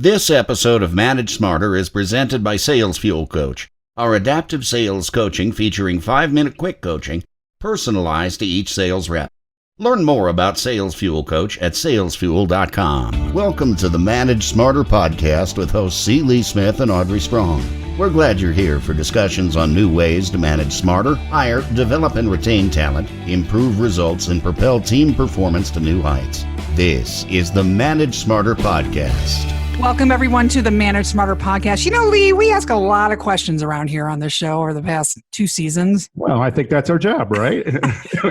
This episode of Manage Smarter is presented by Sales Fuel Coach, our adaptive sales coaching featuring 5-minute quick coaching personalized to each sales rep. Learn more about Sales Fuel Coach at salesfuel.com. Welcome to the Manage Smarter podcast with hosts C. Lee Smith and Audrey Strong. We're glad you're here for discussions on new ways to manage smarter, hire, develop and retain talent, improve results, and propel team performance to new heights. This is the Manage Smarter podcast. Welcome, everyone, to the Manage Smarter podcast. You know, Lee, we ask a lot of questions around here on this show over the past 2 seasons. Well, I think that's our job, right?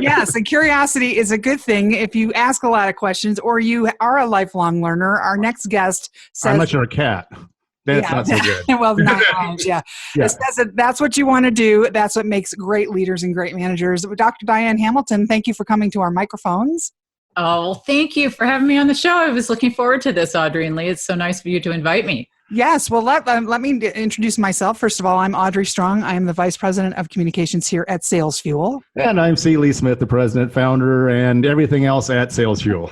Yes, and curiosity is a good thing if you ask a lot of questions or you are a lifelong learner. Our next guest says... Unless you're a cat. That's not so good. Well, not knowledge, yeah. Yeah. It says that that's what you want to do. That's what makes great leaders and great managers. Dr. Diane Hamilton, thank you for coming to our microphones. Oh, well, thank you for having me on the show. I was looking forward to this, Audrey and Lee. It's so nice of you to invite me. Yes. Well, let me introduce myself. First of all, I'm Audrey Strong. I am the Vice President of Communications here at Sales Fuel. And I'm C. Lee Smith, the President, Founder, and everything else at Sales Fuel.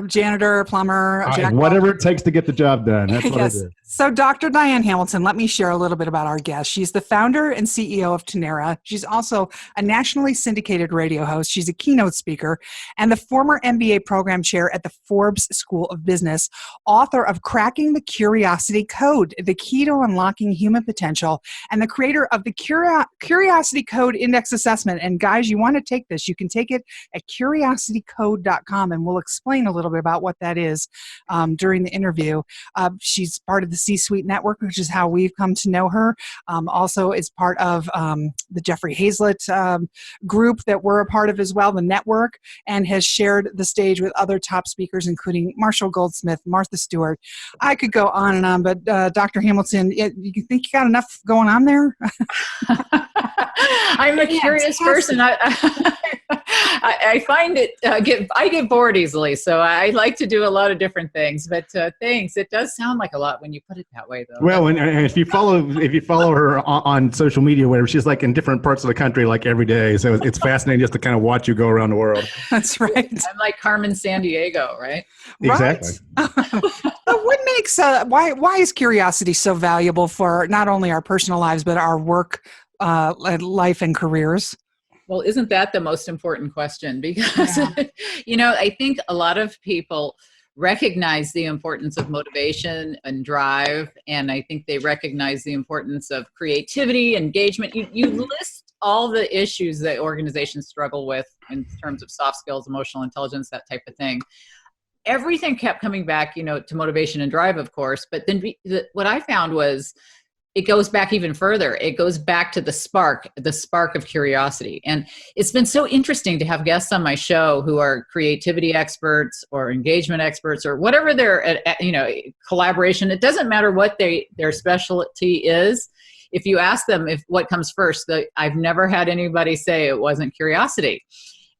Janitor, plumber, whatever it takes to get the job done. That's what yes. I do. So Dr. Diane Hamilton, let me share a little bit about our guest. She's the founder and CEO of Tenera. She's also a nationally syndicated radio host. She's a keynote speaker and the former MBA program chair at the Forbes School of Business, author of Cracking the Curiosity Code, the Key to Unlocking Human Potential, and the creator of the Curiosity Code Index Assessment. And guys, you want to take this. You can take it at curiositycode.com, and we'll explain a little bit about what that is during the interview. She's part of the C-Suite Network, which is how we've come to know her. Also is part of the Jeffrey Hazlett group that we're a part of as well, the network, and has shared the stage with other top speakers, including Marshall Goldsmith, Martha Stewart. I could go on and on, but Dr. Hamilton, you think you got enough going on there? I'm a curious person. I find it, I get bored easily, so I like to do a lot of different things, but thanks. It does sound like a lot when you put it that way, though. Well, and if you follow her on social media, where she's like in different parts of the country, like every day, so it's fascinating just to kind of watch you go around the world. That's right. I'm like Carmen Sandiego, right? Exactly. What makes why is curiosity so valuable for not only our personal lives but our work life and careers? Well, isn't that the most important question? Because, I think a lot of people recognize the importance of motivation and drive, and I think they recognize the importance of creativity, engagement. You list all the issues that organizations struggle with in terms of soft skills, emotional intelligence, that type of thing. Everything kept coming back, to motivation and drive, of course, but then what I found was it goes back even further. It goes back to the spark of curiosity. And it's been so interesting to have guests on my show who are creativity experts or engagement experts or whatever their, collaboration. It doesn't matter what their specialty is. If you ask them what comes first, I've never had anybody say it wasn't curiosity.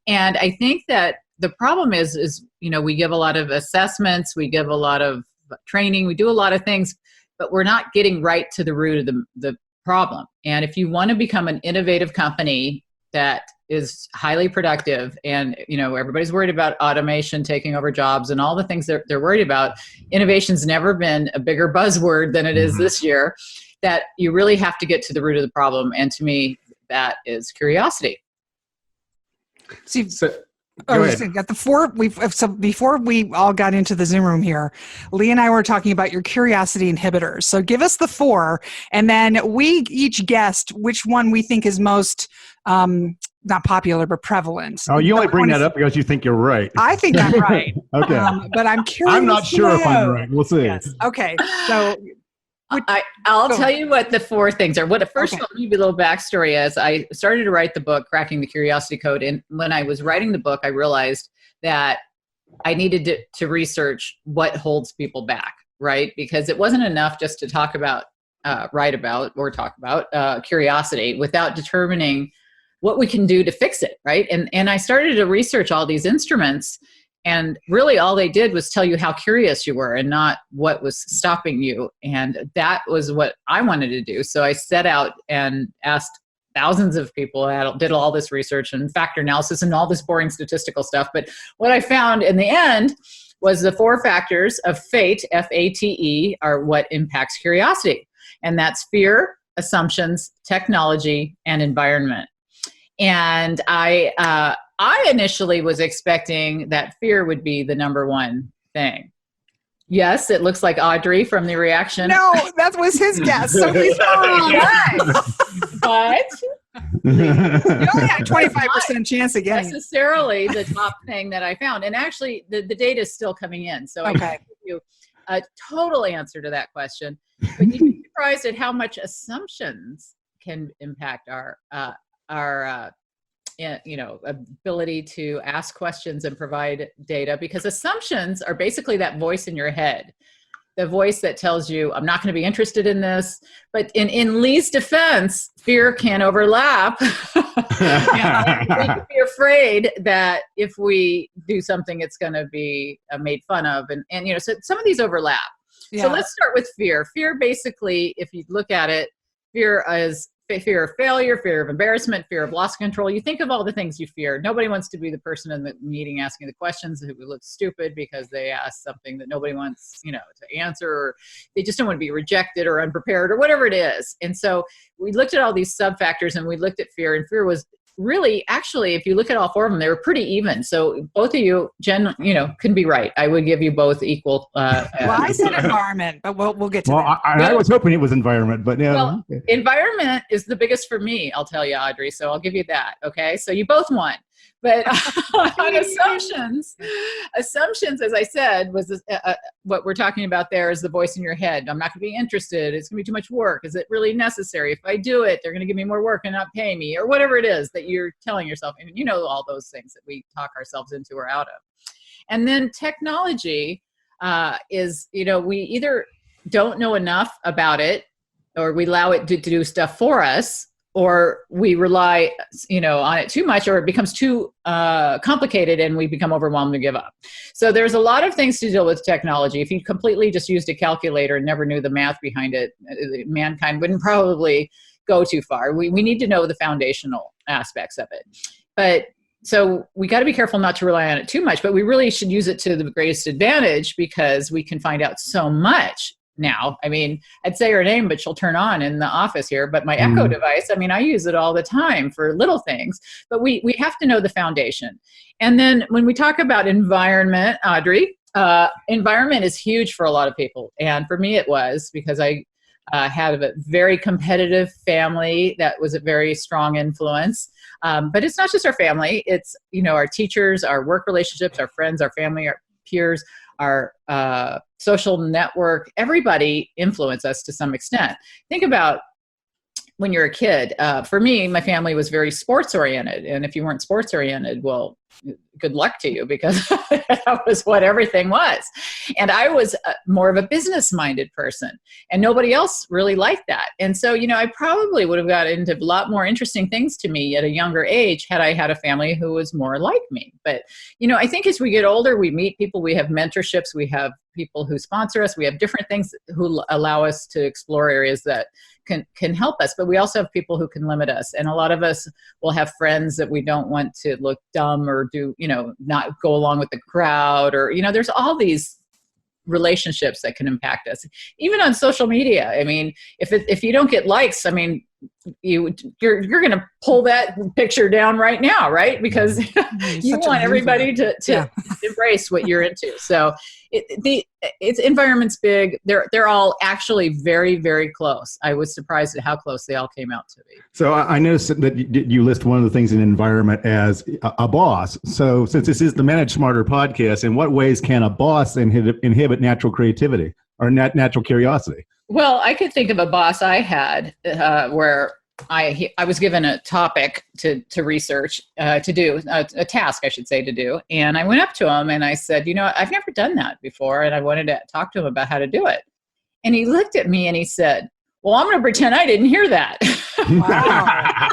And I think that the problem is, we give a lot of assessments, we give a lot of training, we do a lot of things, but we're not getting right to the root of the problem. And if you want to become an innovative company that is highly productive and, everybody's worried about automation taking over jobs and all the things they're worried about, innovation's never been a bigger buzzword than it is this year, that you really have to get to the root of the problem. And to me, that is curiosity. Before we all got into the Zoom room here, Lee and I were talking about your curiosity inhibitors. So give us the 4, and then we each guessed which one we think is most not popular but prevalent. Oh, you only bring that up because you think you're right. I think I'm right. Okay, but I'm curious. I'm not sure if I'm right. We'll see. Yes. Okay, so. I'll tell you what the 4 things are. First of all, maybe a little backstory is I started to write the book, Cracking the Curiosity Code. And when I was writing the book, I realized that I needed to research what holds people back, right? Because it wasn't enough just to talk about, write about curiosity without determining what we can do to fix it, right? And I started to research all these instruments. And really all they did was tell you how curious you were and not what was stopping you. And that was what I wanted to do. So I set out and asked thousands of people, did all this research and factor analysis and all this boring statistical stuff. But what I found in the end was the 4 factors of fate, F-A-T-E, are what impacts curiosity. And that's fear, assumptions, technology, and environment. And I initially was expecting that fear would be the number one thing. Yes, it looks like Audrey from the reaction. No, that was his guess. So he's wrong. But you only had 25% chance of getting it. Necessarily the top thing that I found. And actually, the data is still coming in. So I can give you a total answer to that question. But you'd be surprised at how much assumptions can impact our ability to ask questions and provide data, because assumptions are basically that voice in your head, the voice that tells you, I'm not going to be interested in this. But in Lee's defense, fear can overlap. We can be afraid that if we do something, it's going to be made fun of. And so some of these overlap. Yeah. So let's start with fear. Fear, basically, if you look at it, fear is fear of failure, fear of embarrassment, fear of loss of control. You think of all the things you fear. Nobody wants to be the person in the meeting asking the questions who look stupid because they asked something that nobody wants, to answer, or they just don't want to be rejected or unprepared or whatever it is. And so we looked at all these sub-factors and we looked at fear, and fear was really, actually, if you look at all 4 of them, they were pretty even. So both of you, Jen, can be right. I would give you both equal. Well, I said environment, but we'll get to that. I was hoping it was environment, but yeah. Well, environment is the biggest for me, I'll tell you, Audrey. So I'll give you that. Okay. So you both won. But on assumptions, as I said, was what we're talking about there is the voice in your head. I'm not going to be interested. It's going to be too much work. Is it really necessary? If I do it, they're going to give me more work and not pay me, or whatever it is that you're telling yourself. And all those things that we talk ourselves into or out of. And then technology is, we either don't know enough about it, or we allow it to do stuff for us, or we rely, on it too much, or it becomes too complicated and we become overwhelmed and give up. So there's a lot of things to deal with technology. If you completely just used a calculator and never knew the math behind it, mankind wouldn't probably go too far. We need to know the foundational aspects of it. But so we got to be careful not to rely on it too much, but we really should use it to the greatest advantage, because we can find out so much now. I mean, I'd say her name, but she'll turn on in the office here. But my Echo device, I use it all the time for little things, but we have to know the foundation. And then when we talk about environment, Audrey, environment is huge for a lot of people. And for me, it was, because I had a very competitive family that was a very strong influence. But it's not just our family. It's, our teachers, our work relationships, our friends, our family, our peers, our social network. Everybody influenced us to some extent. Think about when you're a kid. For me, my family was very sports oriented. And if you weren't sports oriented, well, good luck to you, because that was what everything was. And I was more of a business-minded person, and nobody else really liked that. And so, I probably would have got into a lot more interesting things to me at a younger age had I had a family who was more like me. But, I think as we get older, we meet people, we have mentorships, we have people who sponsor us, we have different things who allow us to explore areas that can help us, but we also have people who can limit us. And a lot of us will have friends that we don't want to look dumb or do, not go along with the crowd, or, there's all these relationships that can impact us. Even on social media. If you don't get likes, you're going to pull that picture down right now, right? Because you want everybody to embrace what you're into. So it's environment's big. They're all actually very, very close. I was surprised at how close they all came out to be. So I noticed that you list one of the things in environment as a boss. So since this is the Manage Smarter podcast, in what ways can a boss inhibit natural creativity or natural curiosity? Well, I could think of a boss I had where I was given a topic to research, to do, a task, I should say, to do. And I went up to him and I said, I've never done that before. And I wanted to talk to him about how to do it. And he looked at me and he said, well, I'm going to pretend I didn't hear that. Wow.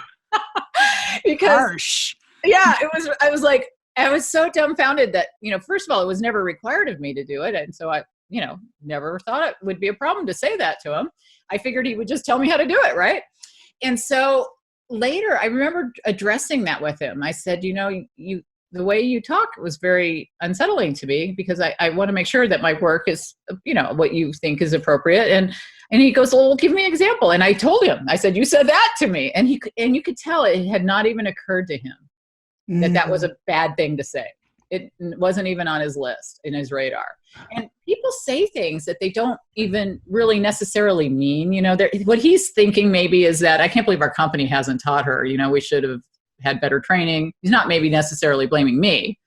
Because, harsh. Yeah, I was so dumbfounded that, first of all, it was never required of me to do it. And so I never thought it would be a problem to say that to him. I figured he would just tell me how to do it, right? And so later, I remember addressing that with him. I said, the way you talk was very unsettling to me because I want to make sure that my work is, what you think is appropriate. And he goes, well, give me an example. And I told him, I said, you said that to me. And you could tell it had not even occurred to him that was a bad thing to say. It wasn't even on his list, in his radar. And people say things that they don't even really necessarily mean. What he's thinking maybe is that, I can't believe our company hasn't taught her, we should have had better training. He's not maybe necessarily blaming me,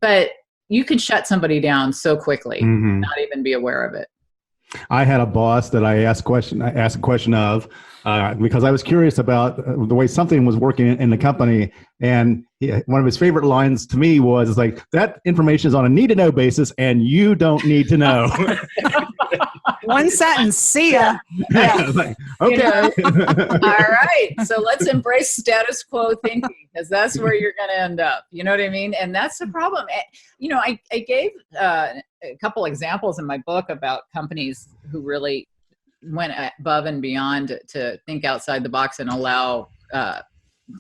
but you can shut somebody down so quickly, not even be aware of it. I had a boss that I asked a question of because I was curious about the way something was working in the company. And one of his favorite lines to me was like, that information is on a need to know basis and you don't need to know. One sentence, see ya. Yeah. Like, okay. All right. So let's embrace status quo thinking, because that's where you're going to end up. You know what I mean? And that's the problem. I gave a couple examples in my book about companies who really went above and beyond to think outside the box and allow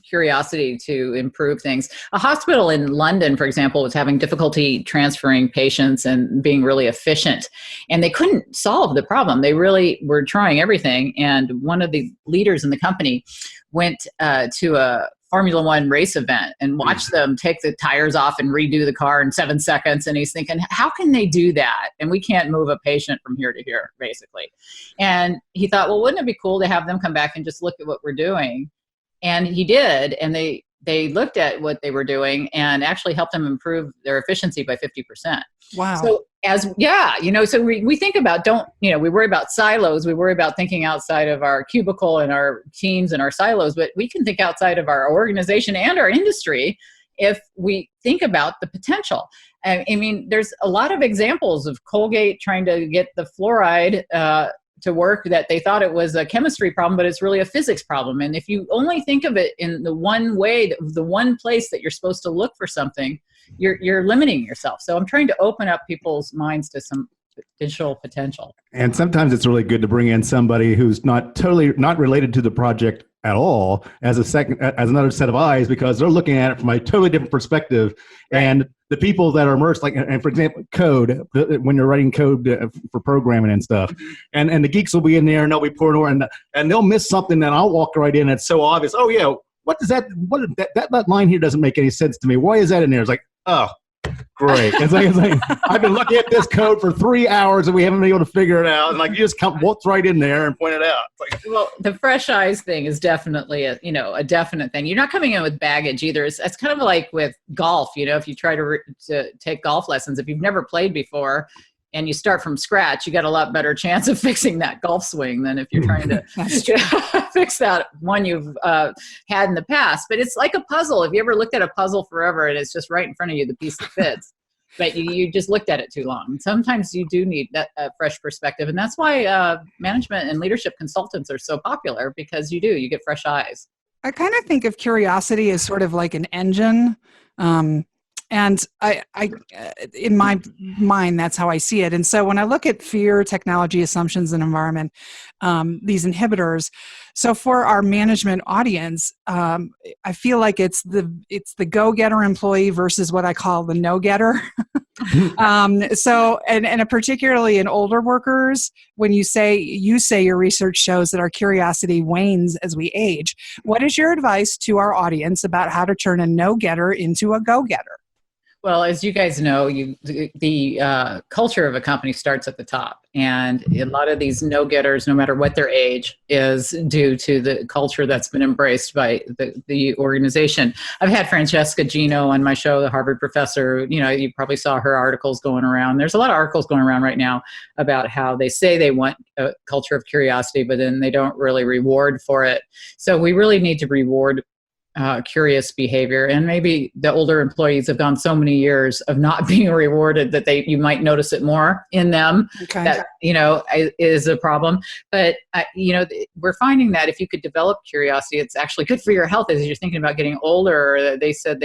curiosity to improve things. A hospital in London, for example, was having difficulty transferring patients and being really efficient. And they couldn't solve the problem. They really were trying everything. And one of the leaders in the company went to a Formula One race event and watched them take the tires off and redo the car in 7 seconds. And he's thinking, how can they do that? And we can't move a patient from here to here, basically. And he thought, well, wouldn't it be cool to have them come back and just look at what we're doing? And he did, and they looked at what they were doing and actually helped them improve their efficiency by 50%. Wow. So so we think about, we worry about silos, we worry about thinking outside of our cubicle and our teams and our silos, but we can think outside of our organization and our industry if we think about the potential. I mean, there's a lot of examples of Colgate trying to get the fluoride to work that they thought it was a chemistry problem, but it's really a physics problem. And if you only think of it in the one way, the one place that you're supposed to look for something, you're limiting yourself. So I'm trying to open up people's minds to some digital potential. And sometimes it's really good to bring in somebody who's not related to the project at all as another set of eyes, because they're looking at it from a totally different perspective. Right. And the people that are immersed, and for example, code, when you're writing code for programming and stuff, and the geeks will be in there and they'll be pouring over and they'll miss something, and I'll walk right in and it's so obvious. Oh yeah, that line here doesn't make any sense to me. Why is that in there? It's like, oh, great. It's like I've been looking at this code for 3 hours and we haven't been able to figure it out. And like, you just waltz right in there and point it out. Well, the fresh eyes thing is definitely a definite thing. You're not coming in with baggage either. It's kind of like with golf. If you try to take golf lessons, if you've never played before and you start from scratch, you got a lot better chance of fixing that golf swing than if you're trying to fix that one you've had in the past. But it's like a puzzle. Have you ever looked at a puzzle forever and it's just right in front of you, the piece that fits, but you just looked at it too long? And sometimes you do need that fresh perspective. And that's why management and leadership consultants are so popular, because you get fresh eyes. I kind of think of curiosity as sort of like an engine. And I, in my mind, that's how I see it. And so when I look at fear, technology, assumptions, and environment, these inhibitors, so for our management audience, I feel like it's the go-getter employee versus what I call the no-getter. And particularly in older workers, when you say your research shows that our curiosity wanes as we age, what is your advice to our audience about how to turn a no-getter into a go-getter? Well, as you guys know, the culture of a company starts at the top. And a lot of these no-getters, no matter what their age, is due to the culture that's been embraced by the organization. I've had Francesca Gino on my show, the Harvard professor. You probably saw her articles going around. There's a lot of articles going around right now about how they say they want a culture of curiosity, but then they don't really reward for it. So we really need to reward curious behavior. And maybe the older employees have gone so many years of not being rewarded that you might notice it more in them. Okay. That, is a problem. But, we're finding that if you could develop curiosity, it's actually good for your health as you're thinking about getting older. They said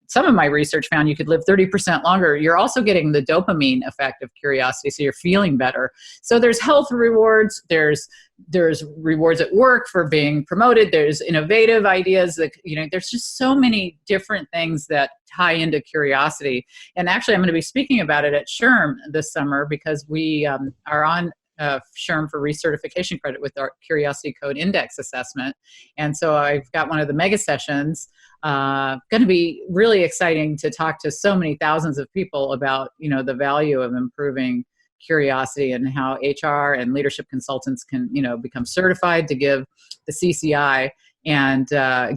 some of my research found you could live 30% longer. You're also getting the dopamine effect of curiosity, so you're feeling better. So there's health rewards, there's rewards at work for being promoted, there's innovative ideas that, there's just so many different things that tie into curiosity. And actually, I'm going to be speaking about it at SHRM this summer, because we are on SHRM for recertification credit with our Curiosity Code Index assessment. And so I've got one of the mega sessions, going to be really exciting to talk to so many thousands of people about, the value of improving curiosity and how HR and leadership consultants can, become certified to give the CCI and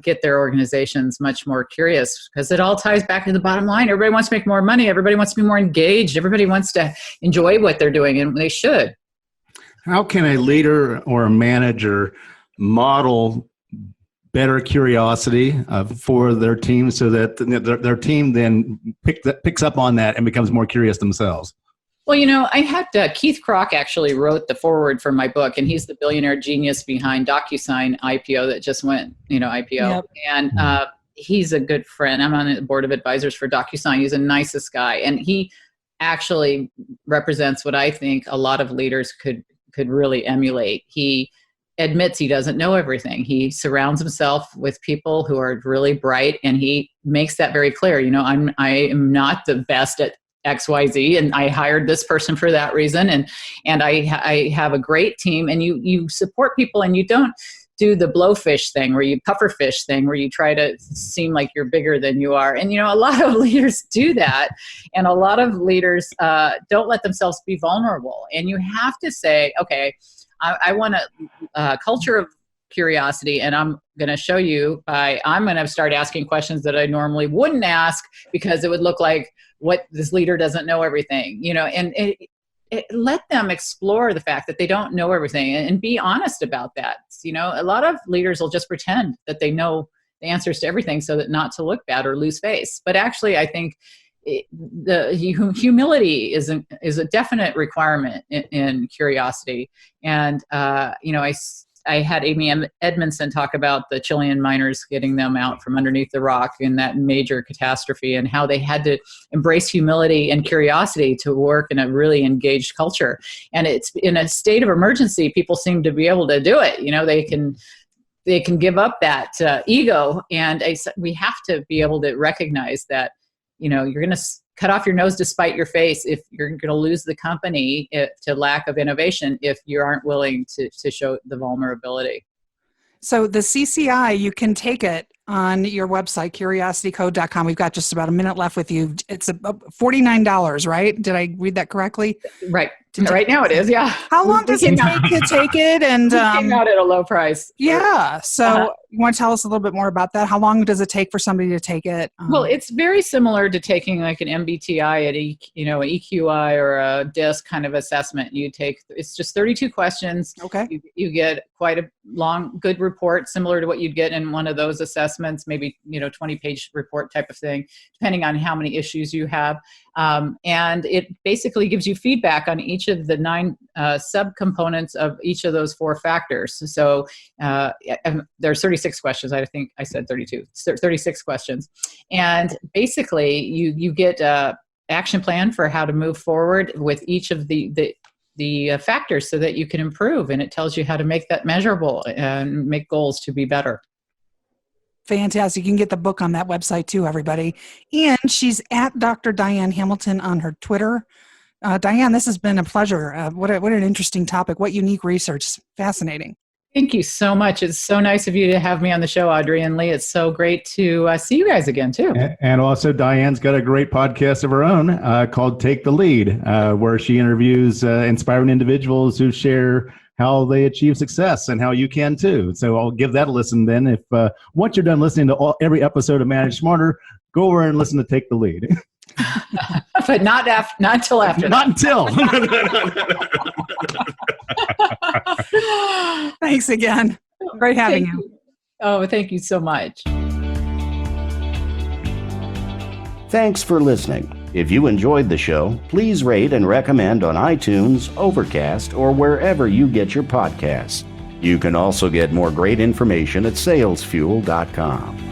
get their organizations much more curious, because it all ties back to the bottom line. Everybody wants to make more money. Everybody wants to be more engaged. Everybody wants to enjoy what they're doing, and they should. How can a leader or a manager model better curiosity for their team so that their team then picks up on that and becomes more curious themselves? Well, I had Keith Kroc actually wrote the foreword for my book, and he's the billionaire genius behind DocuSign IPO that just went, IPO. Yep. And he's a good friend. I'm on the board of advisors for DocuSign. He's the nicest guy. And he actually represents what I think a lot of leaders could really emulate. He admits he doesn't know everything. He surrounds himself with people who are really bright, and he makes that very clear. I am not the best at XYZ, and I hired this person for that reason, and I have a great team. And you support people, and you don't do the blowfish thing where you pufferfish thing where you try to seem like you're bigger than you are. And a lot of leaders do that, and a lot of leaders don't let themselves be vulnerable. And you have to say, okay, I want a culture of curiosity, and I'm going to show you I'm going to start asking questions that I normally wouldn't ask, because it would look like what this leader doesn't know everything, and let them explore the fact that they don't know everything, and be honest about that. A lot of leaders will just pretend that they know the answers to everything so that not to look bad or lose face. But actually, I think the humility is a definite requirement in curiosity. And, I had Amy Edmondson talk about the Chilean miners getting them out from underneath the rock in that major catastrophe, and how they had to embrace humility and curiosity to work in a really engaged culture. And it's in a state of emergency, people seem to be able to do it. They can give up that ego, and we have to be able to recognize that, you're going to cut off your nose to spite your face if you're going to lose the company to lack of innovation if you aren't willing to show the vulnerability. So the CCI, you can take it on your website, curiositycode.com. We've got just about a minute left with you. It's $49, right? Did I read that correctly? Right. Right now it is, yeah. How long does it take to take it? And came out at a low price. Yeah. So you want to tell us a little bit more about that? How long does it take for somebody to take it? Well, it's very similar to taking like an MBTI at an EQI or a DISC kind of assessment. It's just 32 questions. Okay. You get quite a long, good report, similar to what you'd get in one of those assessments, maybe 20-page report type of thing, depending on how many issues you have. And it basically gives you feedback on each of the 9 subcomponents of each of those 4 factors. So there's 36 questions. I think I said 32. 36 questions. And basically, you get an action plan for how to move forward with each of the factors so that you can improve. And it tells you how to make that measurable and make goals to be better. Fantastic. You can get the book on that website too, everybody. And she's at Dr. Diane Hamilton on her Twitter. Diane, this has been a pleasure. What an interesting topic. What unique research. Fascinating. Thank you so much. It's so nice of you to have me on the show, Audrey and Lee. It's so great to see you guys again, too. And also, Diane's got a great podcast of her own called Take the Lead, where she interviews inspiring individuals who share how they achieve success and how you can, too. So I'll give that a listen then. If once you're done listening to every episode of Manage Smarter, go over and listen to Take the Lead. But not until after. Not until. Thanks again. Great having you. Oh, thank you so much. Thanks for listening. If you enjoyed the show, please rate and recommend on iTunes, Overcast, or wherever you get your podcasts. You can also get more great information at salesfuel.com.